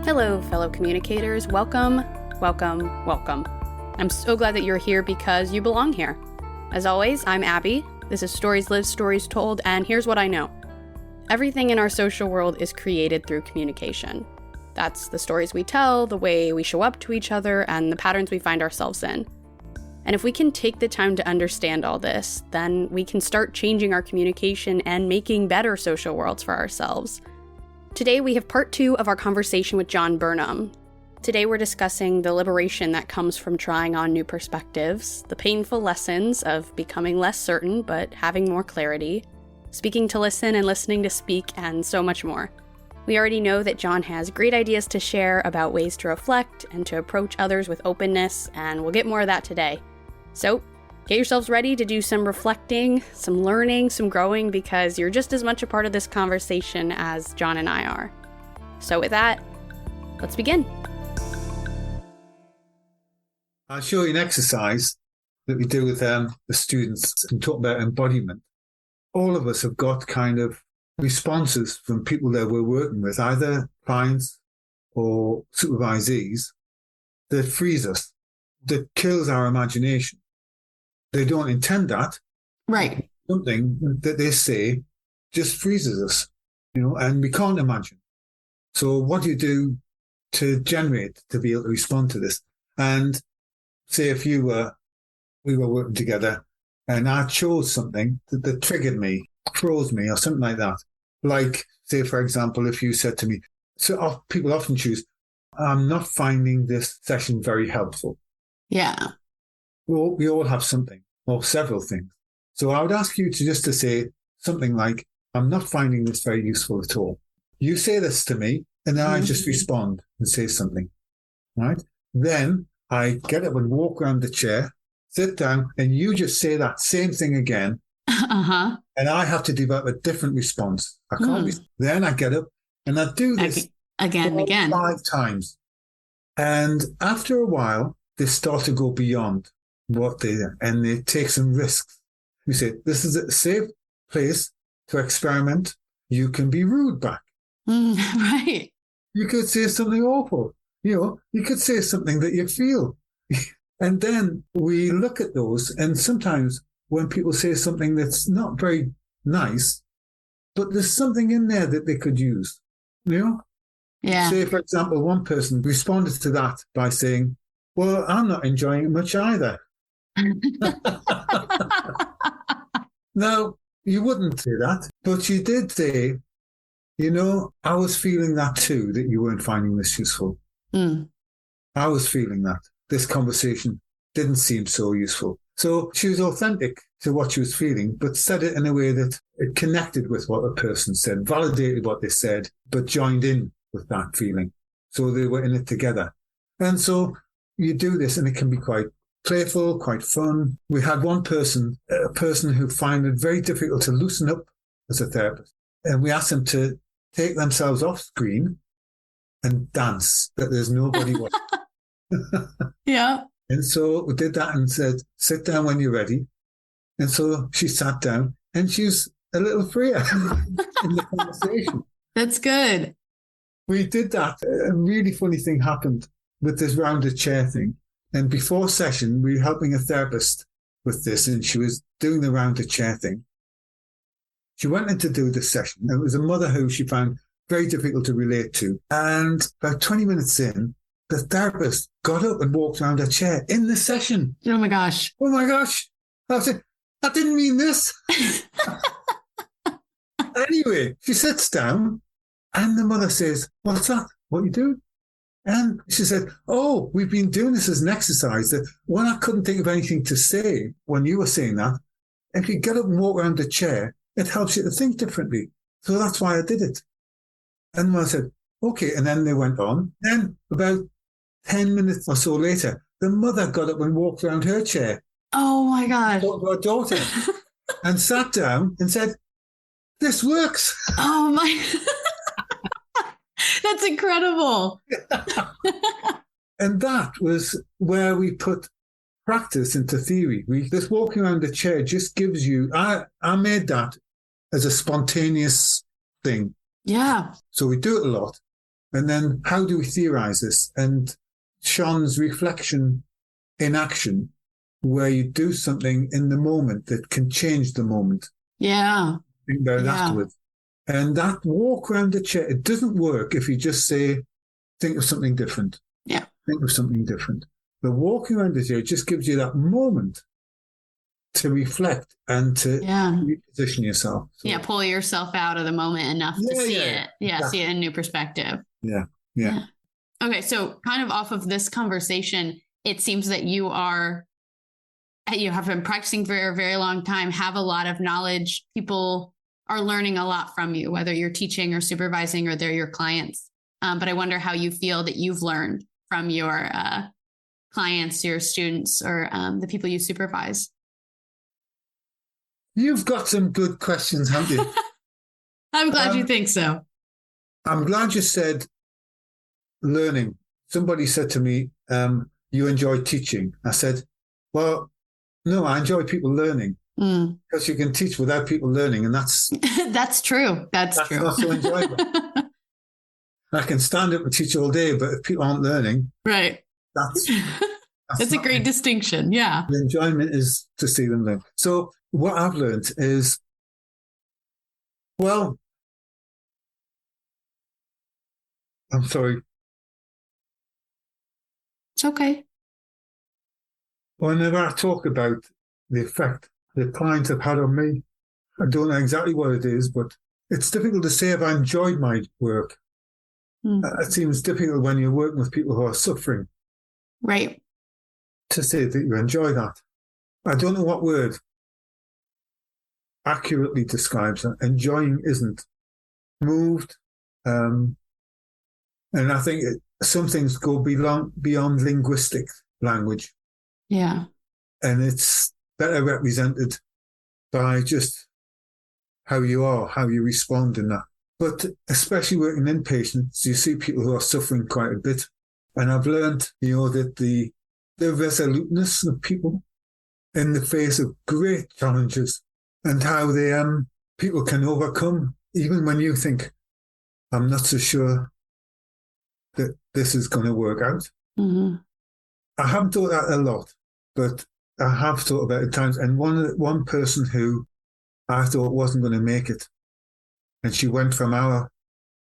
Hello, fellow communicators. Welcome, welcome, welcome. I'm so glad that you're here because you belong here. As always, I'm Abbie. This is Stories Lived, Stories Told, and here's what I know. Everything in our social world is created through communication. That's the stories we tell, the way we show up to each other, and the patterns we find ourselves in. And if we can take the time to understand all this, then we can start changing our communication and making better social worlds for ourselves. Today we have part 2 of our conversation with John Burnham. Today we're discussing the liberation that comes from trying on new perspectives, the painful lessons of becoming less certain but having more clarity, speaking to listen and listening to speak, and so much more. We already know that John has great ideas to share about ways to reflect and to approach others with openness, and we'll get more of that today. So, get yourselves ready to do some reflecting, some learning, some growing, because you're just as much a part of this conversation as John and I are. So with that, let's begin. I'll show you an exercise that we do with the students and talk about embodiment. All of us have got kind of responses from people that we're working with, either clients or supervisees, that freeze us, that kills our imagination. They don't intend that. Right. Something that they say just freezes us, and we can't imagine. So what do you do to generate, to be able to respond to this? And say if we were working together and I chose something that triggered me, froze me or something like that. Like, say, for example, if you said to me, so people often choose, I'm not finding this session very helpful. Yeah. Well, we all have something or several things. So I would ask you to say something like, I'm not finding this very useful at all. You say this to me and then I just respond and say something, right? Then I get up and walk around the chair, sit down, and you just say that same thing again. Uh-huh. And I have to develop a different response. I can't Then I get up and I do this again and again 5 times. And after a while, they start to go beyond what and they take some risks. We say, this is a safe place to experiment. You can be rude back. Right. You could say something awful. You could say something that you feel. And then we look at those, and sometimes when people say something that's not very nice, but there's something in there that they could use, Yeah. Say, for example, one person responded to that by saying, well, I'm not enjoying it much either. Now, you wouldn't say that, but you did say, I was feeling that too, that you weren't finding this useful. I was feeling that. This conversation didn't seem so useful. So she was authentic to what she was feeling, but said it in a way that it connected with what the person said, validated what they said, but joined in with that feeling. So they were in it together. And so you do this and it can be quite playful, quite fun. We had one person, a person who found it very difficult to loosen up as a therapist. And we asked them to take themselves off screen and dance, that there's nobody watching. Yeah. And so we did that and said, sit down when you're ready. And so she sat down and she was a little freer in the conversation. That's good. We did that. A really funny thing happened with this rounded chair thing. And before session, we were helping a therapist with this, and she was doing the rounded chair thing. She went in to do this session. It was a mother who she found very difficult to relate to. And about 20 minutes in, the therapist got up and walked around her chair in the session. Oh my gosh. Oh my gosh. I said, I didn't mean this. Anyway, she sits down and the mother says, what's that? What are you doing? And she said, oh, we've been doing this as an exercise that when I couldn't think of anything to say when you were saying that, if you get up and walk around the chair, it helps you to think differently. So that's why I did it. And I said, okay. And then they went on. Then about 10 minutes or so later, the mother got up and walked around her chair. Oh my God. Talked to her daughter and sat down and said, this works. Oh my. That's incredible. And that was where we put practice into theory. This walking around the chair just gives you, I made that as a spontaneous thing. Yeah. So we do it a lot. And then how do we theorize this? And Sean's reflection in action, where you do something in the moment that can change the moment. Yeah. Think about it afterwards. And that walk around the chair, it doesn't work if you just say, think of something different. Yeah. Think of something different. But walking around the chair just gives you that moment to reflect and to reposition yourself. So, pull yourself out of the moment enough to see it. Yeah, see it in a new perspective. Yeah. Okay, so kind of off of this conversation, it seems that you have been practicing for a very long time, have a lot of knowledge. People are learning a lot from you, whether you're teaching or supervising or they're your clients. But I wonder how you feel that you've learned from your clients, your students, or the people you supervise. You've got some good questions, haven't you? I'm glad you think so. I'm glad you said learning. Somebody said to me, you enjoy teaching. I said, well, no, I enjoy people learning because you can teach without people learning. And that's that's true. That's true. Not so enjoyable. I can stand up and teach all day, but if people aren't learning, right. That's a great distinction. Yeah. The enjoyment is to see them learn. So what I've learned is, well, I'm sorry. It's okay. Whenever I talk about the effect the clients have had on me, I don't know exactly what it is, but it's difficult to say if I enjoyed my work. It seems difficult when you're working with people who are suffering. Right. To say that you enjoy that. I don't know what word accurately describes that. Enjoying isn't. Moved. And I think some things go beyond linguistic language. Yeah. And it's better represented by just how you are, how you respond in that. But especially working in patients, you see people who are suffering quite a bit. And I've learned, that the resoluteness of people in the face of great challenges and how people can overcome, even when you think, I'm not so sure that this is going to work out. Mm-hmm. I haven't thought that a lot, but I have thought about it at times. And one person who I thought wasn't going to make it, and she went from our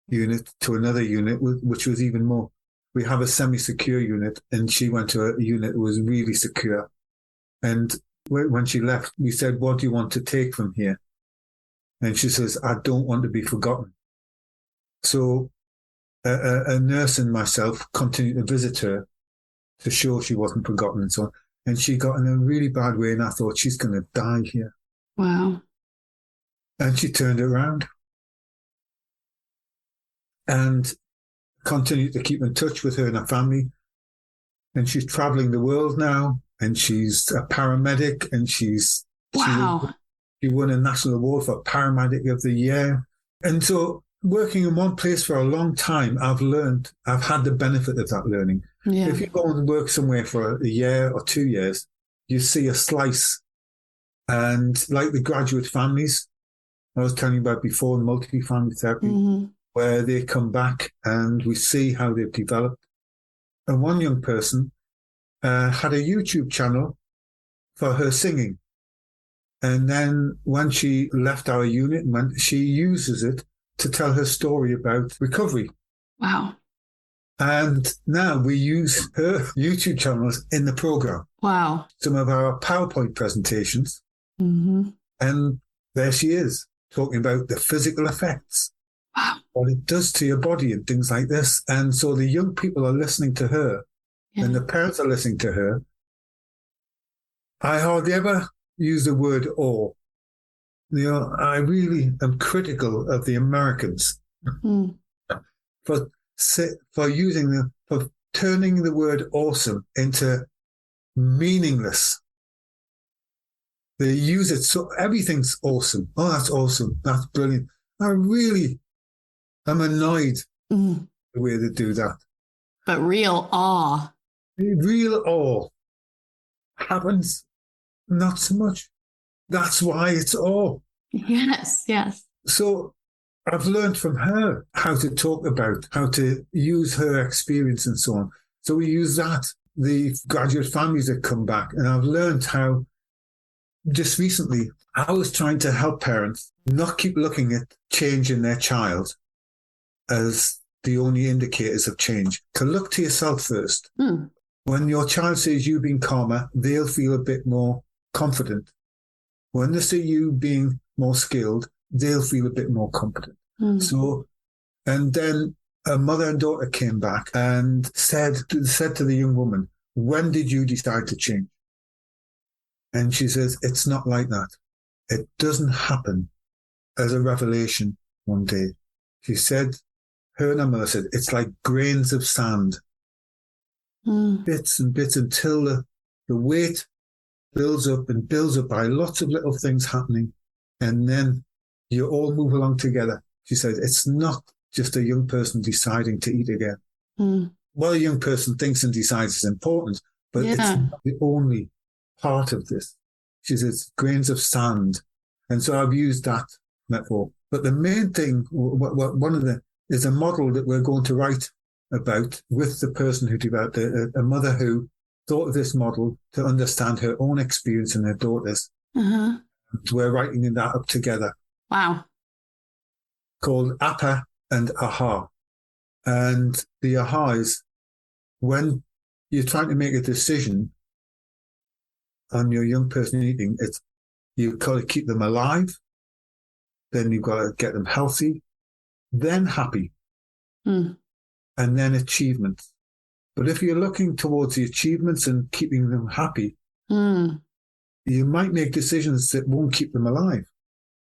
unit to another unit, which was even more. We have a semi-secure unit, and she went to a unit that was really secure. And when she left, we said, what do you want to take from here? And she says, I don't want to be forgotten. So a nurse and myself continued to visit her to show she wasn't forgotten and so on. And she got in a really bad way, and I thought, she's going to die here. Wow. And she turned it around and continued to keep in touch with her and her family. And she's traveling the world now, and she's a paramedic, and she won a national award for Paramedic of the Year. And so working in one place for a long time, I've had the benefit of that learning. Yeah. If you go and work somewhere for a year or 2 years, you see a slice. And like the graduate families I was telling you about before, multi-family therapy, where they come back and we see how they've developed. And one young person had a YouTube channel for her singing. And then when she left our unit, she uses it to tell her story about recovery. Wow. And now we use her YouTube channels in the program. Wow. Some of our PowerPoint presentations. And there she is, talking about the physical effects. Wow. What it does to your body and things like this. And so the young people are listening to her and the parents are listening to her. I hardly ever use the word awe. I really am critical of the Americans for turning the word awesome into meaningless. They use it so everything's awesome. Oh, that's awesome. That's brilliant. I really am annoyed the way they do that. But real awe. Real awe happens not so much. That's why it's awe. Yes, yes. So I've learned from her how to talk about, how to use her experience and so on. So we use that, the graduate families that come back. And I've learned how, just recently, I was trying to help parents not keep looking at change in their child as the only indicators of change, to look to yourself first. When your child says you being calmer, they'll feel a bit more confident. When they see you being more skilled, they'll feel a bit more competent. So, and then a mother and daughter came back and said to the young woman, when did you decide to change? And she says, it's not like that. It doesn't happen as a revelation one day. She said, her and her mother said, it's like grains of sand, bits and bits, until the weight builds up and builds up by lots of little things happening. And then you all move along together. She said, it's not just a young person deciding to eat again. What a young person thinks and decides is important, but it's not the only part of this. She says, grains of sand. And so I've used that metaphor. But the main thing, is a model that we're going to write about with the person who developed it, a mother who thought of this model to understand her own experience and her daughter's. We're writing that up together. Wow. Called Abbie and Aha. And the aha is when you're trying to make a decision on your young person eating, you've got to keep them alive, then you've got to get them healthy, then happy, and then achievements. But if you're looking towards the achievements and keeping them happy, you might make decisions that won't keep them alive.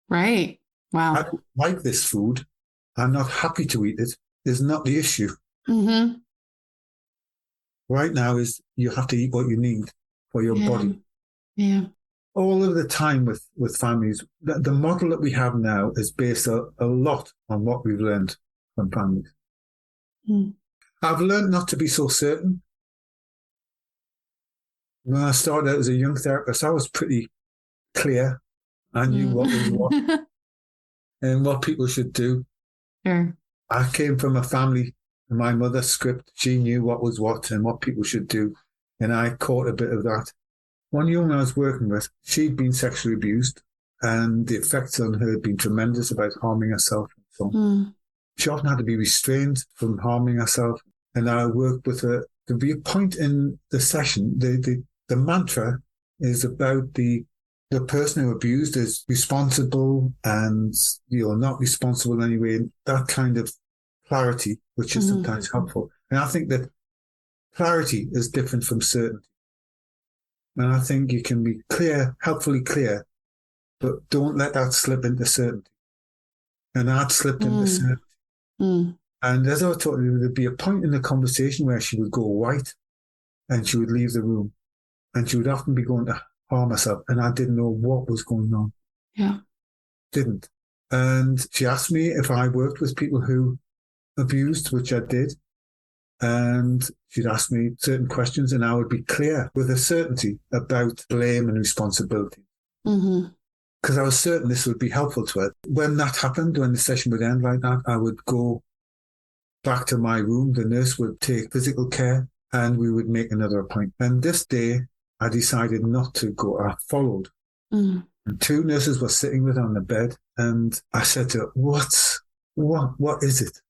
Right. Wow. I don't like this food. I'm not happy to eat it. Is not the issue. Right now is you have to eat what you need for your body. Yeah. All of the time with families, the model that we have now is based a lot on what we've learned from families. I've learned not to be so certain. When I started out as a young therapist, I was pretty clear. I knew what was what and what people should do. Sure. I came from a family, my mother's script, she knew what was what and what people should do. And I caught a bit of that. One young I was working with, she'd been sexually abused and the effects on her had been tremendous about harming herself. And so on. She often had to be restrained from harming herself. And I worked with her. There'd be a point in the session, the mantra is about the person who abused is responsible and you're not responsible anyway. That kind of clarity, which is sometimes helpful. And I think that clarity is different from certainty. And I think you can be clear, helpfully clear, but don't let that slip into certainty. And I'd slipped into certainty. And as I was talking, there'd be a point in the conversation where she would go white and she would leave the room. And she would often be going to harm herself. And I didn't know what was going on. Yeah. Didn't. And she asked me if I worked with people who abused, which I did. And she'd ask me certain questions and I would be clear with a certainty about blame and responsibility. Because I was certain this would be helpful to her. When that happened, when the session would end like that, I would go back to my room. The nurse would take physical care and we would make another appointment. And this day, I decided not to go. I followed. And two nurses were sitting with her on the bed. And I said to her, what is it?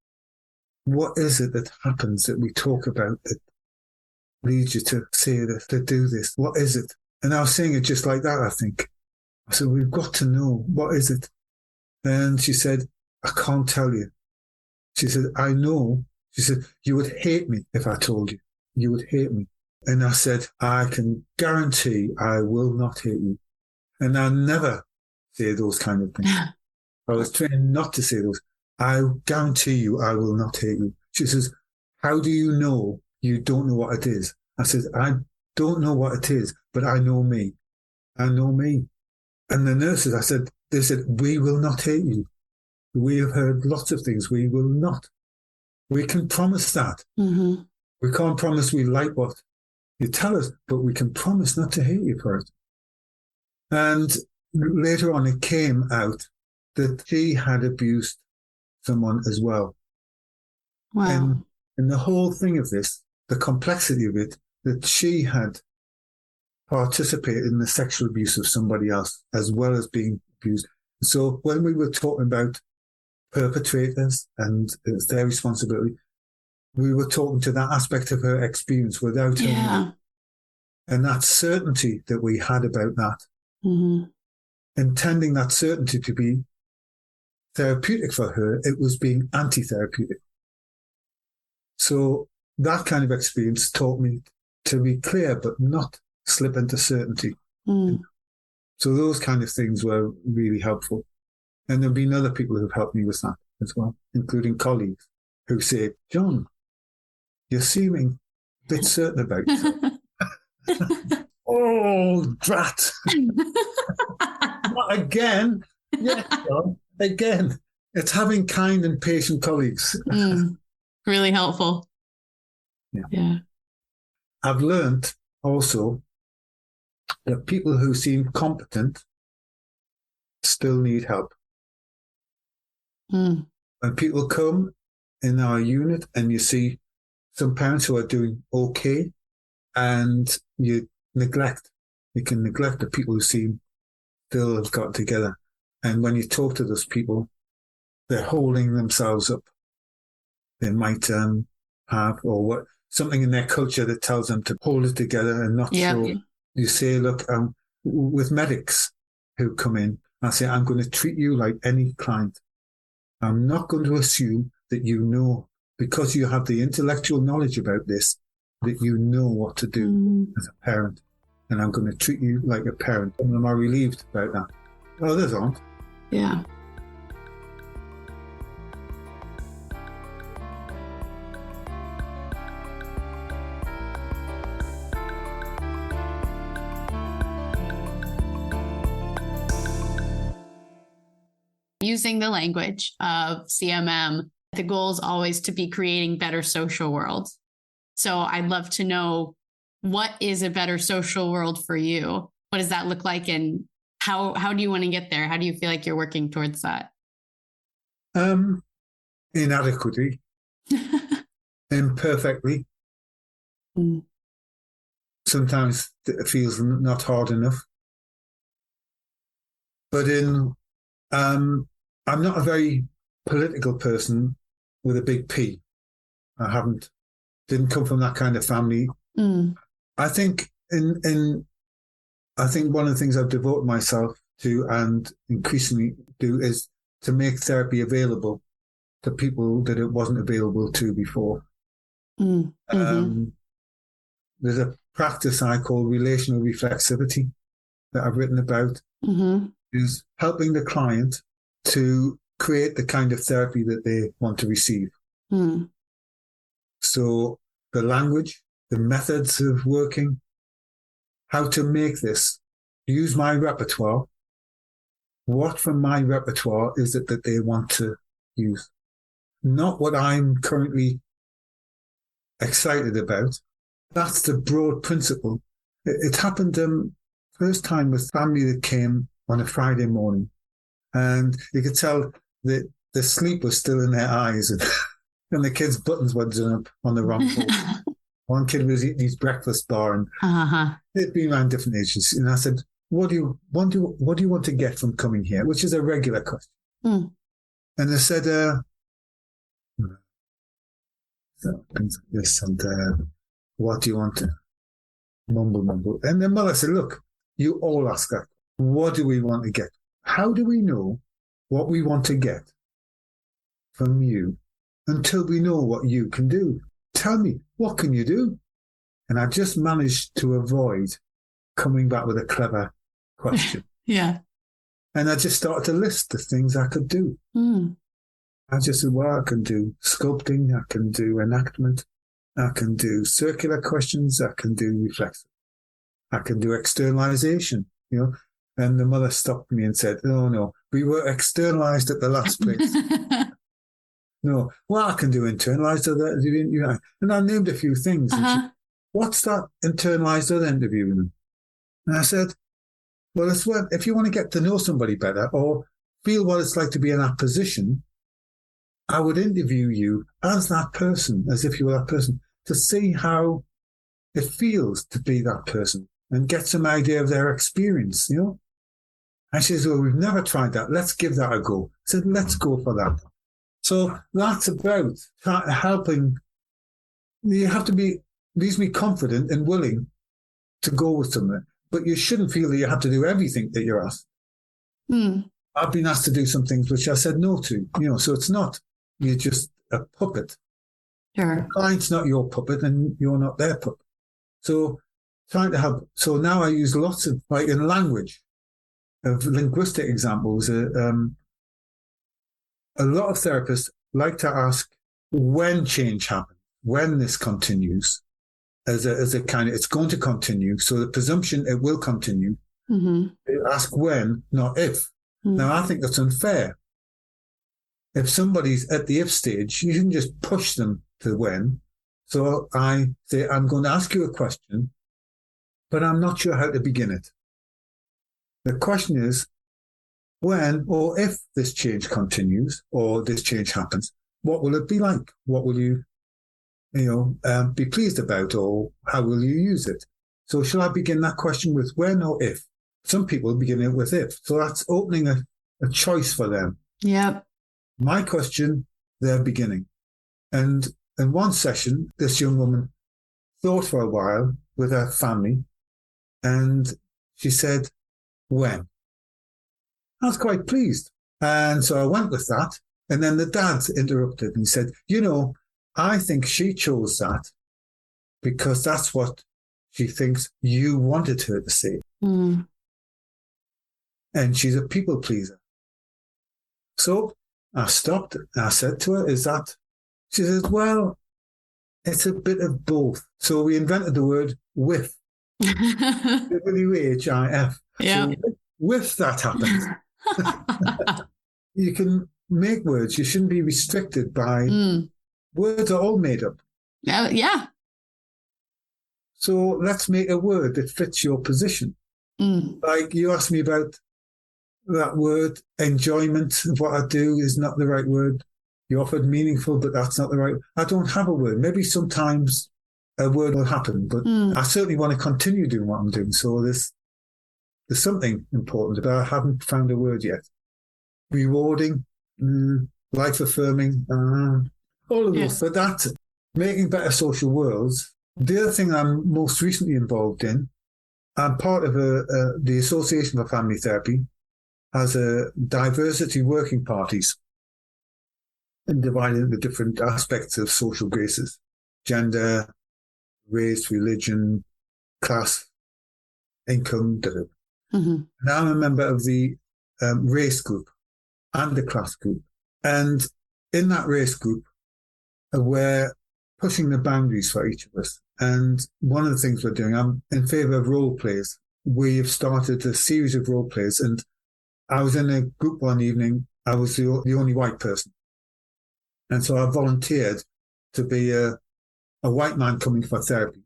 What is it that happens that we talk about that leads you to say this, to do this? What is it? And I was saying it just like that, I think. I said, we've got to know. What is it? And she said, I can't tell you. She said, I know. She said, you would hate me if I told you. You would hate me. And I said, I can guarantee I will not hate you. And I never say those kind of things. I was trained not to say those. I guarantee you I will not hate you. She says, how do you know you don't know what it is? I said, I don't know what it is, but I know me. I know me. And the nurses, they said, we will not hate you. We have heard lots of things. We will not. We can promise that. We can't promise we like what you tell us, but we can promise not to hate you for it. And later on, it came out that she had abused someone as well. Wow. And the whole thing of this, the complexity of it, that she had participated in the sexual abuse of somebody else as well as being abused. So when we were talking about perpetrators and it's their responsibility, we were talking to that aspect of her experience without her knowing. And that certainty that we had about that, intending that certainty to be therapeutic for her, it was being anti-therapeutic. So that kind of experience taught me to be clear but not slip into certainty. So those kind of things were really helpful. And there have been other people who have helped me with that as well, including colleagues who say, John, you're seeming a bit certain about yourself. Oh, drat. Not again. Yeah, John, again. It's having kind and patient colleagues. Really helpful. Yeah. I've learned also that people who seem competent still need help. When people come in our unit and you see some parents who are doing okay and you can neglect the people who seem still have got together. And when you talk to those people, they're holding themselves up. They might have something in their culture that tells them to hold it together and not show. You say, look, with medics who come in, I say, I'm going to treat you like any client. I'm not going to assume that you know, because you have the intellectual knowledge about this, that you know what to do as a parent. And I'm going to treat you like a parent. And am I relieved about that? Others aren't. Yeah. Using the language of CMM, the goal is always to be creating better social worlds. So I'd love to know, what is a better social world for you? What does that look like? And how do you want to get there? How do you feel like you're working towards that? Inadequately, imperfectly. Sometimes it feels not hard enough. But I'm not a very political person with a big P. Didn't come from that kind of family. I think I think one of the things I've devoted myself to and increasingly do is to make therapy available to people that it wasn't available to before. There's a practice I call relational reflexivity that I've written about, is helping the client to create the kind of therapy that they want to receive. So the language, the methods of working, how to make this, use my repertoire. What from my repertoire is it that they want to use? Not what I'm currently excited about. That's the broad principle. It happened first time with family that came on a Friday morning, and you could tell that the sleep was still in their eyes, and the kids' buttons were done up on the wrong place. One kid was eating his breakfast bar, and they'd been around different ages. And I said, "What do you want to get from coming here?" Which is a regular question. And they said, things like this, and what do you want to mumble? And the mother said, "Look, you all ask that. What do we want to get? How do we know what we want to get from you until we know what you can do? Tell me, what can you do?" And I just managed to avoid coming back with a clever question. Yeah. And I just started to list the things I could do. I just said, well, I can do sculpting, I can do enactment, I can do circular questions, I can do reflexive, I can do externalization, And the mother stopped me and said, "Oh, no, we were externalized at the last place." No, well, I can do internalized other, and I named a few things. And she, "What's that internalized other interviewing?" And I said, "Well, it's if you want to get to know somebody better or feel what it's like to be in that position, I would interview you as that person, as if you were that person, to see how it feels to be that person and get some idea of their experience, you know? And she says, well, we've never tried that. Let's give that a go. I said, let's go for that. So that's about helping. You have to be reasonably confident and willing to go with something, but you shouldn't feel that you have to do everything that you're asked. I've been asked to do some things which I said no to, you know, so it's not, you're just a puppet. Sure. The client's not your puppet and you're not their puppet. So trying to help. So now I use lots of, like in language, of linguistic examples. A lot of therapists like to ask when change happens, when this continues, as a kind of, it's going to continue. So the presumption it will continue. They ask when, not if. Now, I think that's unfair. If somebody's at the if stage, you shouldn't just push them to when. So I say, I'm going to ask you a question, but I'm not sure how to begin it. The question is, when or if this change continues or this change happens, what will it be like? What will you be pleased about, or how will you use it? So shall I begin that question with when or if? Some people begin it with if. So that's opening a choice for them. Yep. My question, their beginning. And in one session, this young woman thought for a while with her family, and she said, when? I was quite pleased. And so I went with that. And then the dad interrupted and said, I think she chose that because that's what she thinks you wanted her to say. And she's a people pleaser. So I stopped and I said to her, is that? She says, well, it's a bit of both. So we invented the word with. WHIF. Yeah. So with that happens, you can make words. You shouldn't be restricted by words are all made up. Yeah. So let's make a word that fits your position. Like you asked me about that word, enjoyment of what I do is not the right word. You offered meaningful, but that's not the right. I don't have a word. Maybe sometimes a word will happen, but I certainly want to continue doing what I'm doing. So there's something important, but I haven't found a word yet. Rewarding, life affirming, all of those. But that's making better social worlds. The other thing I'm most recently involved in, I'm part of the Association for Family Therapy, has a diversity working parties and divided into different aspects of social graces: gender, race, religion, class, income. And I'm a member of the race group and the class group. And in that race group, we're pushing the boundaries for each of us. And one of the things we're doing, I'm in favour of role plays. We've started a series of role plays, and I was in a group one evening. I was the only white person. And so I volunteered to be a white man coming for therapy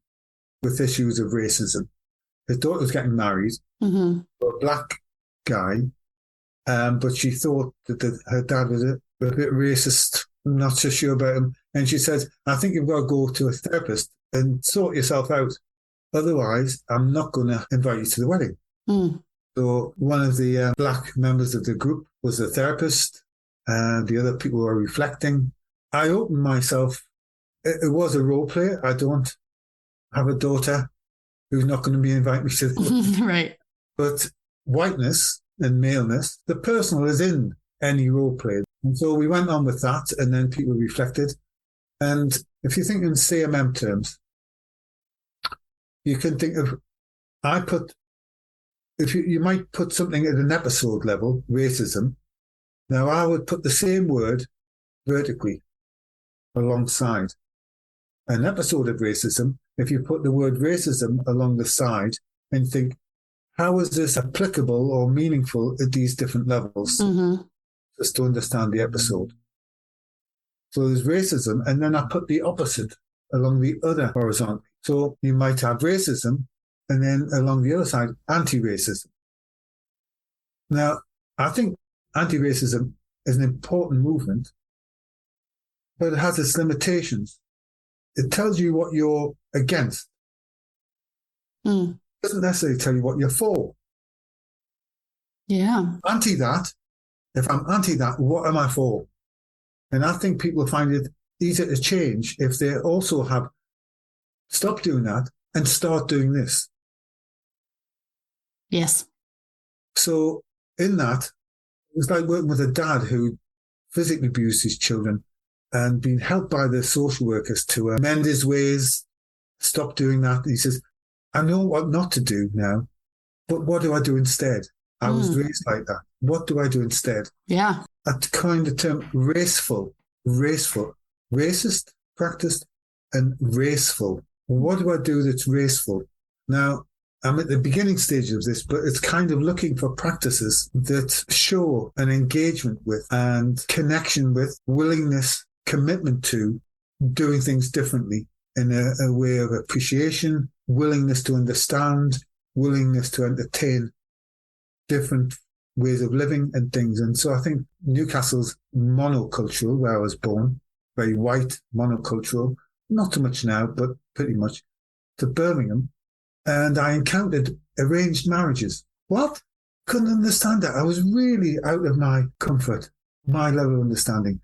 with issues of racism. His daughter was getting married to a black guy, but she thought that her dad was a bit racist. I'm not so sure about him. And she said, I think you've got to go to a therapist and sort yourself out. Otherwise, I'm not going to invite you to the wedding. So one of the black members of the group was a therapist. The other people were reflecting. I opened myself. It was a role play. I don't have a daughter who's not going to be inviting me to the wedding. Right. But whiteness and maleness, the personal is in any role play. And so we went on with that, and then people reflected. And if you think in CMM terms, you can think of, you might put something at an episode level, racism. Now I would put the same word vertically alongside an episode of racism. If you put the word racism along the side and think, how is this applicable or meaningful at these different levels? Just to understand the episode. So there's racism, and then I put the opposite along the other horizontal. So you might have racism, and then along the other side, anti-racism. Now, I think anti-racism is an important movement, but it has its limitations. It tells you what you're against. It doesn't necessarily tell you what you're for. Yeah. Anti that. If I'm anti that, what am I for? And I think people find it easier to change if they also have stop doing that and start doing this. Yes. So in that, it was like working with a dad who physically abused his children and being helped by the social workers to amend his ways, stop doing that. He says, I know what not to do now, but what do I do instead? I was raised like that. What do I do instead? Yeah. That kind of term, raceful, racist, practiced, and raceful. What do I do that's raceful? Now, I'm at the beginning stage of this, but it's kind of looking for practices that show an engagement with and connection with, willingness, commitment to doing things differently in a way of appreciation, willingness to understand, willingness to entertain different ways of living and things. And so I think Newcastle's monocultural, where I was born, very white, monocultural, not too much now, but pretty much, to Birmingham. And I encountered arranged marriages. What? Couldn't understand that. I was really out of my comfort, my level of understanding.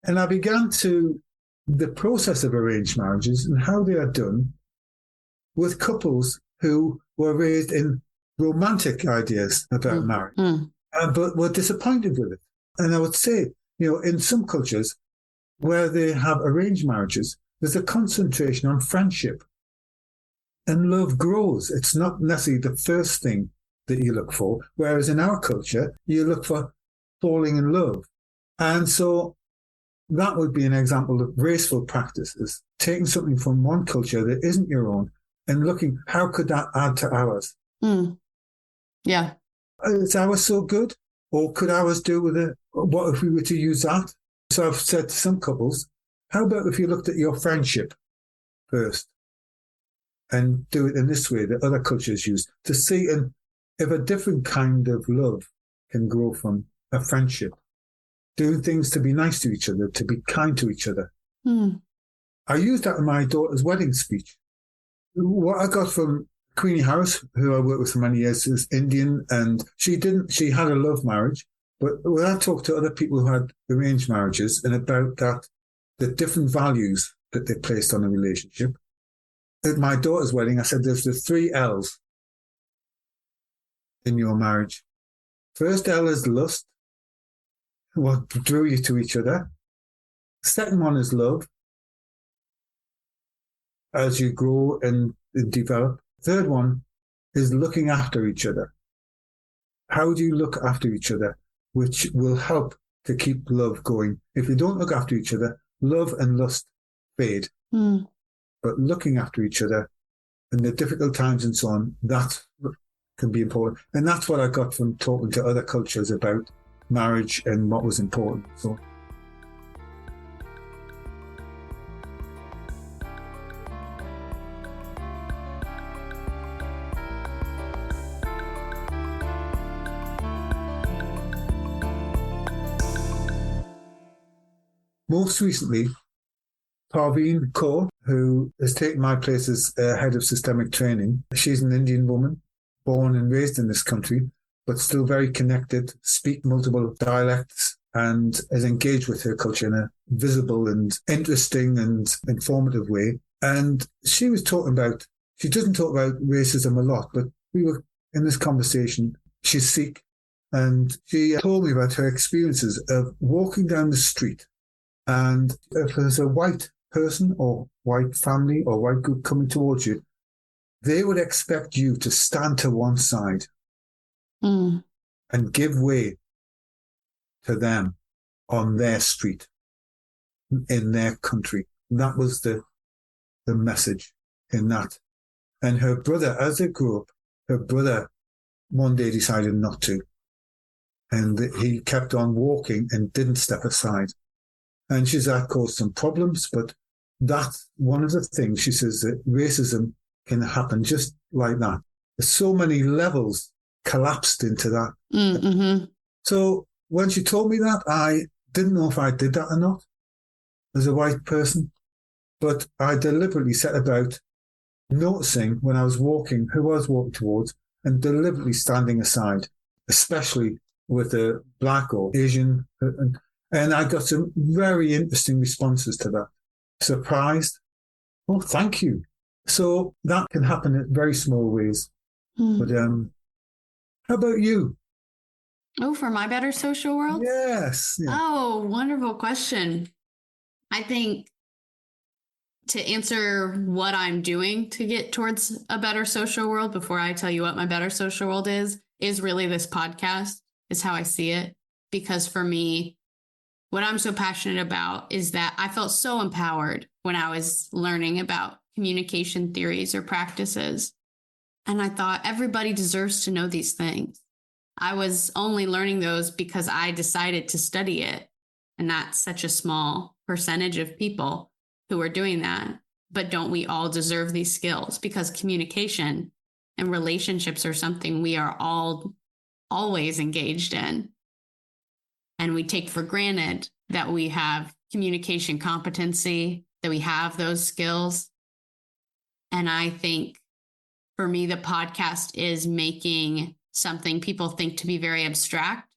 And I began the process of arranged marriages and how they are done with couples who were raised in romantic ideas about marriage, but were disappointed with it. And I would say, in some cultures where they have arranged marriages, there's a concentration on friendship. And love grows. It's not necessarily the first thing that you look for, whereas in our culture, you look for falling in love. And so that would be an example of graceful practices, taking something from one culture that isn't your own and looking, how could that add to ours? Yeah. Is ours so good? Or could ours do with it? What if we were to use that? So I've said to some couples, how about if you looked at your friendship first and do it in this way that other cultures use to see if a different kind of love can grow from a friendship, doing things to be nice to each other, to be kind to each other. I used that in my daughter's wedding speech. What I got from Queenie Harris, who I worked with for many years, is Indian, and she had a love marriage. But when I talked to other people who had arranged marriages and about that, the different values that they placed on a relationship, at my daughter's wedding, I said, there's the 3 L's in your marriage. First L is lust, what drew you to each other. Second one is love, as you grow and develop. Third one is looking after each other. How do you look after each other, which will help to keep love going? If you don't look after each other, love and lust fade. But looking after each other in the difficult times and so on, that can be important. And that's what I got from talking to other cultures about marriage and what was important. So. Most recently, Parveen Kaur, who has taken my place as head of systemic training. She's an Indian woman, born and raised in this country, but still very connected, speaks multiple dialects, and is engaged with her culture in a visible and interesting and informative way. And she doesn't talk about racism a lot, but we were in this conversation. She's Sikh, and she told me about her experiences of walking down the street. And if there's a white person or white family or white group coming towards you, they would expect you to stand to one side and give way to them on their street, in their country. That was the message in that. And her brother, as they grew up, her brother one day decided not to. And he kept on walking and didn't step aside. And she said that caused some problems, but that's one of the things. She says that racism can happen just like that. There's so many levels collapsed into that. So when she told me that, I didn't know if I did that or not. as a white person, but I deliberately set about noticing when I was walking, who I was walking towards, and deliberately standing aside, especially with a black or Asian. And I got some very interesting responses to that. Surprised. Oh, thank you. So that can happen in very small ways. But how about you? Oh, for my better social world? Yes. Yeah. Oh, wonderful question. I think to answer what I'm doing to get towards a better social world before I tell you what my better social world is really this podcast, is how I see it. Because for me, what I'm so passionate about is that I felt so empowered when I was learning about communication theories or practices. And I thought everybody deserves to know these things. I was only learning those because I decided to study it. And that's such a small percentage of people who are doing that. But don't we all deserve these skills? Because communication and relationships are something we are all always engaged in. And we take for granted that we have communication competency, that we have those skills. And I think for me, the podcast is making something people think to be very abstract,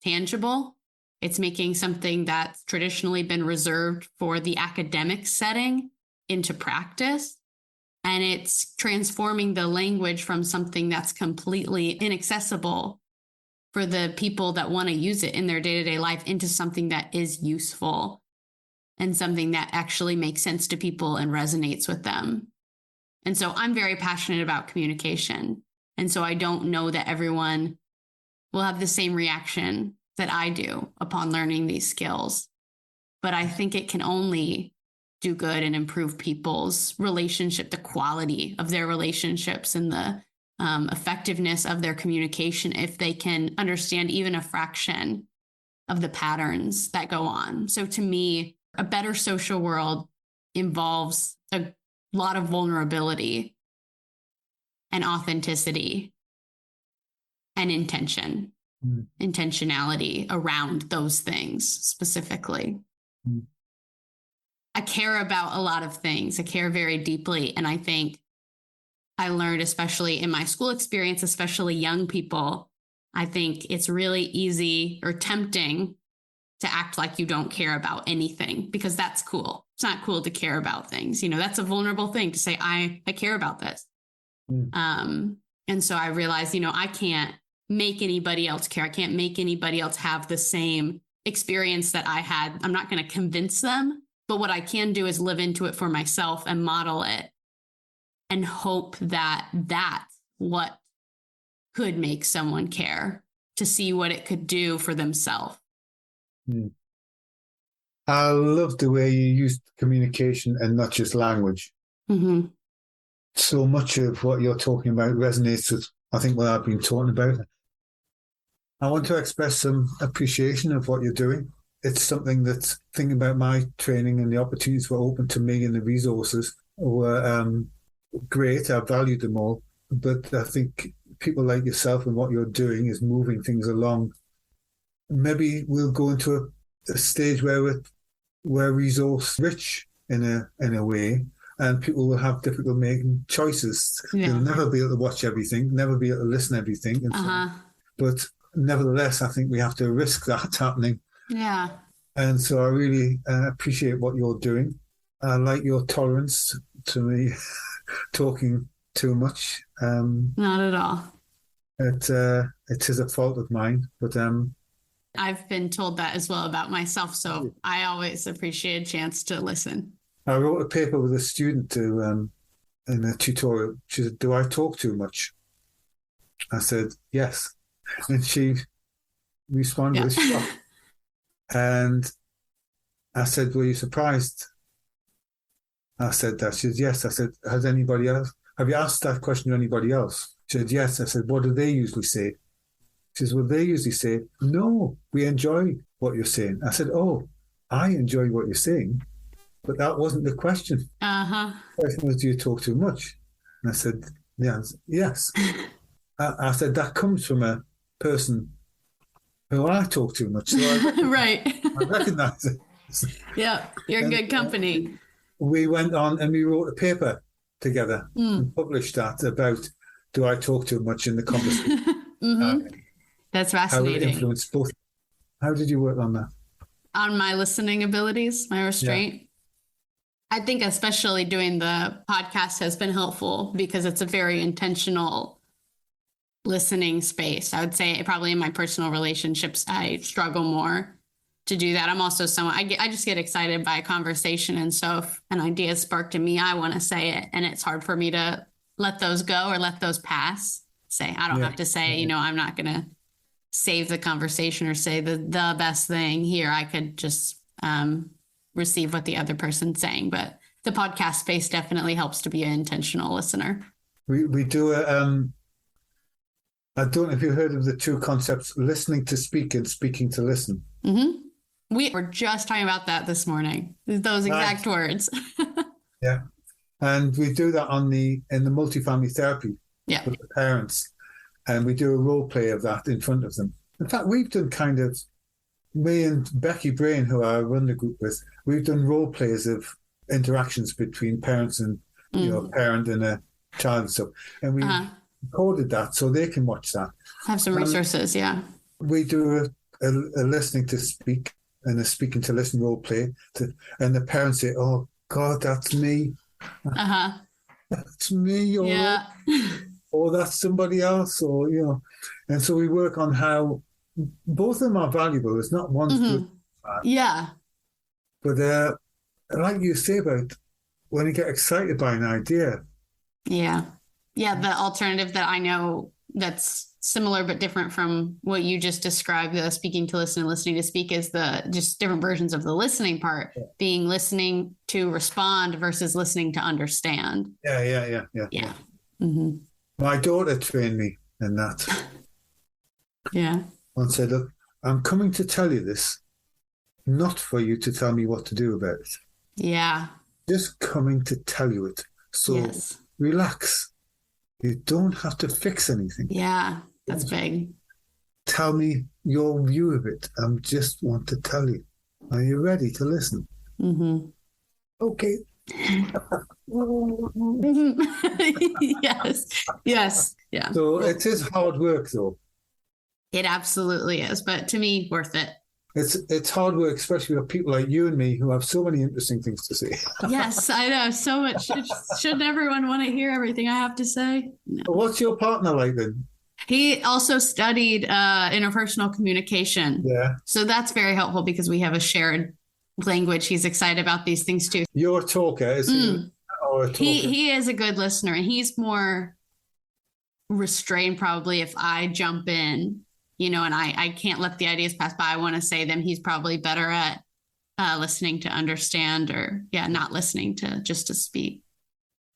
tangible. It's making something that's traditionally been reserved for the academic setting into practice. And it's transforming the language from something that's completely inaccessible for the people that want to use it in their day-to-day life into something that is useful and something that actually makes sense to people and resonates with them. And so I'm very passionate about communication. And so I don't know that everyone will have the same reaction that I do upon learning these skills. But I think it can only do good and improve people's relationship, the quality of their relationships and the effectiveness of their communication if they can understand even a fraction of the patterns that go on. So to me, a better social world involves a lot of vulnerability and authenticity and intentionality around those things specifically. I care about a lot of things. I care very deeply. And I think I learned, especially in my school experience, especially young people, I think it's really easy or tempting to act like you don't care about anything because that's cool. It's not cool to care about things. You know, that's a vulnerable thing to say, I care about this. And so I realized, you know, I can't make anybody else care. I can't make anybody else have the same experience that I had. I'm not going to convince them, but what I can do is live into it for myself and model it and hope that that's what could make someone care, to see what it could do for themselves. I love the way you used communication and not just language. So much of what you're talking about resonates with, I think, what I've been talking about. I want to express some appreciation of what you're doing. It's something that's, thinking about my training and the opportunities were open to me and the resources were great. I valued them all. But I think people like yourself and what you're doing is moving things along. Maybe we'll go into a stage where we're resource rich in a way, and people will have difficulty making choices. They'll never be able to watch everything, never be able to listen to everything. And so, but nevertheless, I think we have to risk that happening. Yeah. And so I really appreciate what you're doing. I like your tolerance to me talking too much. Not at all. It is a fault of mine, but I've been told that as well about myself, so I always appreciate a chance to listen. I wrote a paper with a student in a tutorial. She said, "Do I talk too much?" I said, "Yes," and she responded with shock. And I said, "Were you surprised?" I said that. She said, "Yes." I said, "Has anybody else? Have you asked that question to anybody else?" She said, "Yes." I said, "What do they usually say?" She says, "Well, they usually say, 'No, we enjoy what you're saying.'" I said, "Oh, I enjoy what you're saying, but that wasn't the question. The question was, do you talk too much?" And I said, "Yes." I said, "That comes from a person who I talk too much." So I right. I recognize it. Yeah, you're in And good company. we went on and we wrote a paper together and published that about do I talk too much in the conversation? That's How it fascinating. influenced both. How did you work on that? On my listening abilities, my Yeah. restraint. I think especially doing the podcast has been helpful because it's a very intentional listening space. I would say probably in my personal relationships, I struggle more to do that. I'm also someone I just get excited by a conversation, and so if an idea is sparked in me, I want to say it, and it's hard for me to let those go or let those pass. Say I don't Yeah. have to say, I'm not going to save the conversation or say the best thing here. I could just receive what the other person's saying, but the podcast space definitely helps to be an intentional listener. We do I don't know if you heard of the two concepts, listening to speak and speaking to listen. Mm-hmm. We were just talking about that this morning. Those exact words. Yeah. And we do that in the multifamily therapy with the parents. And we do a role play of that in front of them. In fact, we've done me and Becky Brain, who I run the group with, we've done role plays of interactions between parents and, a parent and a child and stuff. And we recorded that so they can watch that. Have some resources, yeah. We do a listening to speak and a speaking to listen role play. And the parents say, oh, God, that's me. That's me. Or that's somebody else. And so we work on how both of them are valuable. It's not one's good. Yeah. But like you say about when you get excited by an idea. Yeah. Yeah. The alternative that I know that's similar but different from what you just described, the speaking to listen and listening to speak, is the just different versions of the listening part, being listening to respond versus listening to understand. Yeah. Mm-hmm. My daughter trained me in that. Yeah. And said, look, I'm coming to tell you this, not for you to tell me what to do about it. Yeah. Just coming to tell you it. So relax. You don't have to fix anything. Yeah, that's big. Tell me your view of it. I just want to tell you. Are you ready to listen? Mm-hmm. Okay. Yes. Yeah. So it is hard work, though. It absolutely is, but to me, worth it. It's hard work, especially with people like you and me who have so many interesting things to say. Yes, I know. So much. Shouldn't everyone want to hear everything I have to say? No. What's your partner like then? He also studied interpersonal communication. Yeah. So that's very helpful because we have a shared language. He's excited about these things too. You're a talker, is he? Or a talker? He is a good listener, and he's more restrained probably if I jump in. And I can't let the ideas pass by. I want to say them. He's probably better at listening to understand or, not listening to just to speak.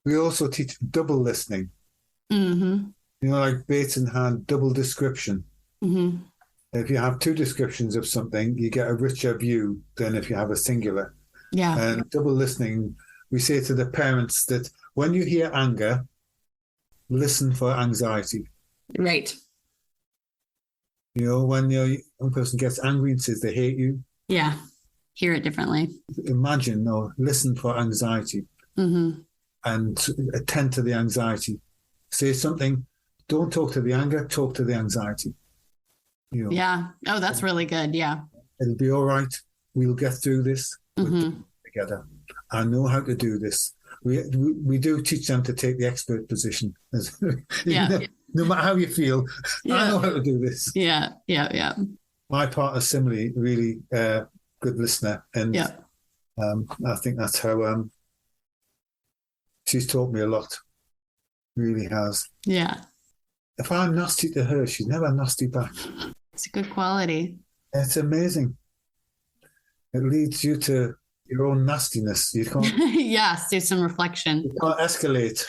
We also teach double listening. Mm-hmm. Like Bates and Hand, double description. Mm-hmm. If you have two descriptions of something, you get a richer view than if you have a singular. Yeah. And double listening, we say to the parents that when you hear anger, listen for anxiety. Right. When one person gets angry and says they hate you. Yeah. Hear it differently. Imagine, listen for anxiety and attend to the anxiety. Say something, don't talk to the anger, talk to the anxiety. Yeah. Oh, that's really good. Yeah. It'll be all right. We'll get through this together. I know how to do this. We do teach them to take the expert position. No matter how you feel, I know how to do this. Yeah. My partner's similarly really good listener, and I think that's how she's taught me a lot. Really has. Yeah. If I'm nasty to her, she's never nasty back. It's a good quality. It's amazing. It leads you to your own nastiness. You can't. Yes, do some reflection. You can't escalate.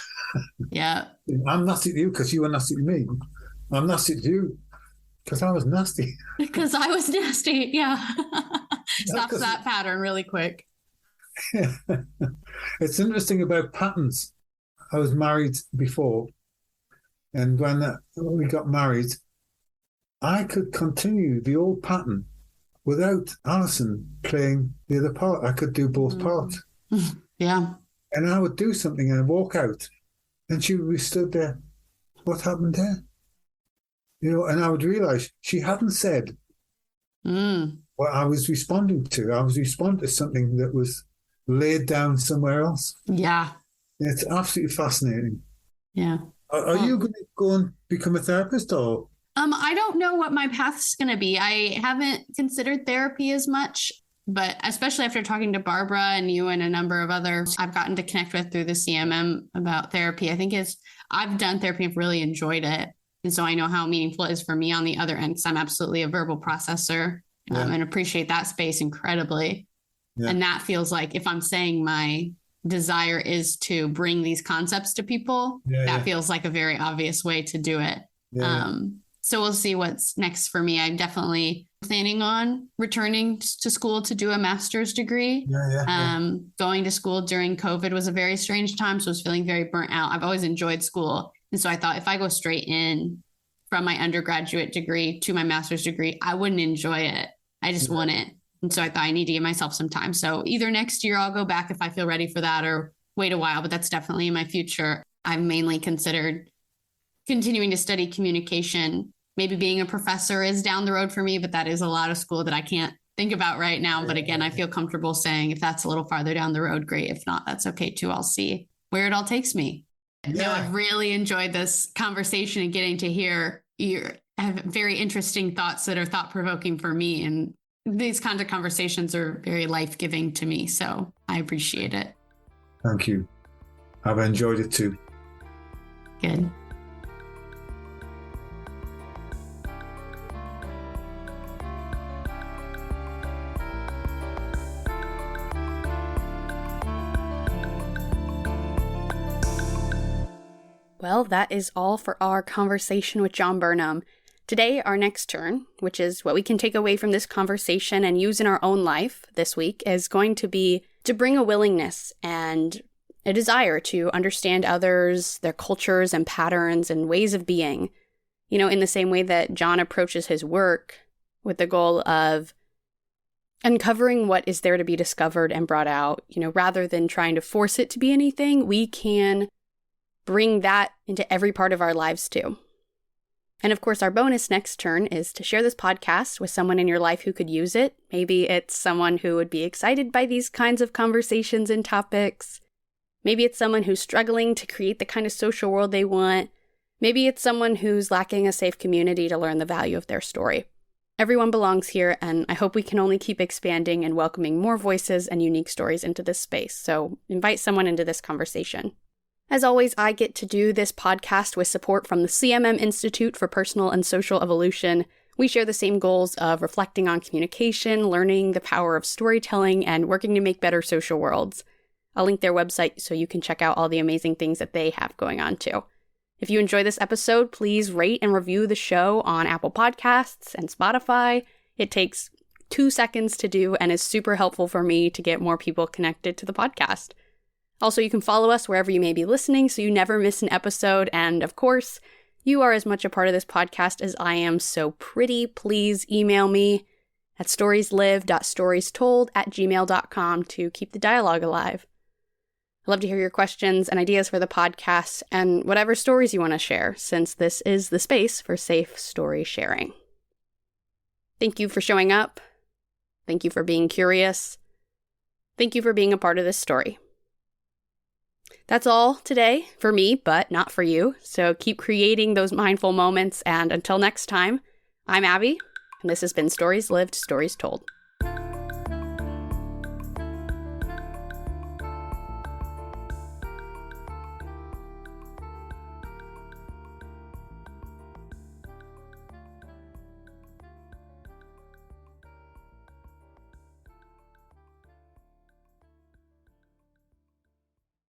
Yeah. I'm nasty to you because you were nasty to me. I'm nasty to you because I was nasty. Because I was nasty. Yeah. Stops that pattern really quick. It's interesting about patterns. I was married before, and when we got married, I could continue the old pattern without Alison playing the other part. I could do both parts. Yeah. And I would do something and I'd walk out and she would be stood there. What happened there? And I would realize she hadn't said what I was responding to. I was responding to something that was laid down somewhere else. Yeah. It's absolutely fascinating. Yeah. Are you going to go and become a therapist or? I don't know what my path's going to be. I haven't considered therapy as much, but especially after talking to Barbara and you and a number of others I've gotten to connect with through the CMM about therapy. I think I've done therapy. I've really enjoyed it. And so I know how meaningful it is for me on the other end, because I'm absolutely a verbal processor and appreciate that space incredibly. Yeah. And that feels like if I'm saying my desire is to bring these concepts to people, that feels like a very obvious way to do it. So we'll see what's next for me. I'm definitely planning on returning to school to do a master's degree. Going to school during COVID was a very strange time, so I was feeling very burnt out. I've always enjoyed school. And so I thought if I go straight in from my undergraduate degree to my master's degree, I wouldn't enjoy it. I just want it. And so I thought I need to give myself some time. So either next year I'll go back if I feel ready for that, or wait a while, but that's definitely in my future. I've mainly considered continuing to study communication. Maybe being a professor is down the road for me, but that is a lot of school that I can't think about right now. But again, I feel comfortable saying if that's a little farther down the road, great. If not, that's okay too. I'll see where it all takes me. No, I've really enjoyed this conversation and getting to hear you have very interesting thoughts that are thought-provoking for me. And these kinds of conversations are very life-giving to me. So I appreciate it. Thank you. I've enjoyed it too. Good. Well, that is all for our conversation with John Burnham. Today, our next turn, which is what we can take away from this conversation and use in our own life this week, is going to be to bring a willingness and a desire to understand others, their cultures and patterns and ways of being. In the same way that John approaches his work with the goal of uncovering what is there to be discovered and brought out, rather than trying to force it to be anything, we can bring that into every part of our lives too. And of course, our bonus next turn is to share this podcast with someone in your life who could use it. Maybe it's someone who would be excited by these kinds of conversations and topics. Maybe it's someone who's struggling to create the kind of social world they want. Maybe it's someone who's lacking a safe community to learn the value of their story. Everyone belongs here, and I hope we can only keep expanding and welcoming more voices and unique stories into this space. So invite someone into this conversation. As always, I get to do this podcast with support from the CMM Institute for Personal and Social Evolution. We share the same goals of reflecting on communication, learning the power of storytelling, and working to make better social worlds. I'll link their website so you can check out all the amazing things that they have going on too. If you enjoy this episode, please rate and review the show on Apple Podcasts and Spotify. It takes 2 seconds to do and is super helpful for me to get more people connected to the podcast. Also, you can follow us wherever you may be listening so you never miss an episode. And of course, you are as much a part of this podcast as I am, so pretty please email me at storieslive.storiestold@gmail.com to keep the dialogue alive. I'd love to hear your questions and ideas for the podcast and whatever stories you want to share, since this is the space for safe story sharing. Thank you for showing up. Thank you for being curious. Thank you for being a part of this story. That's all today for me, but not for you. So keep creating those mindful moments. And until next time, I'm Abbie, and this has been Stories Lived, Stories Told.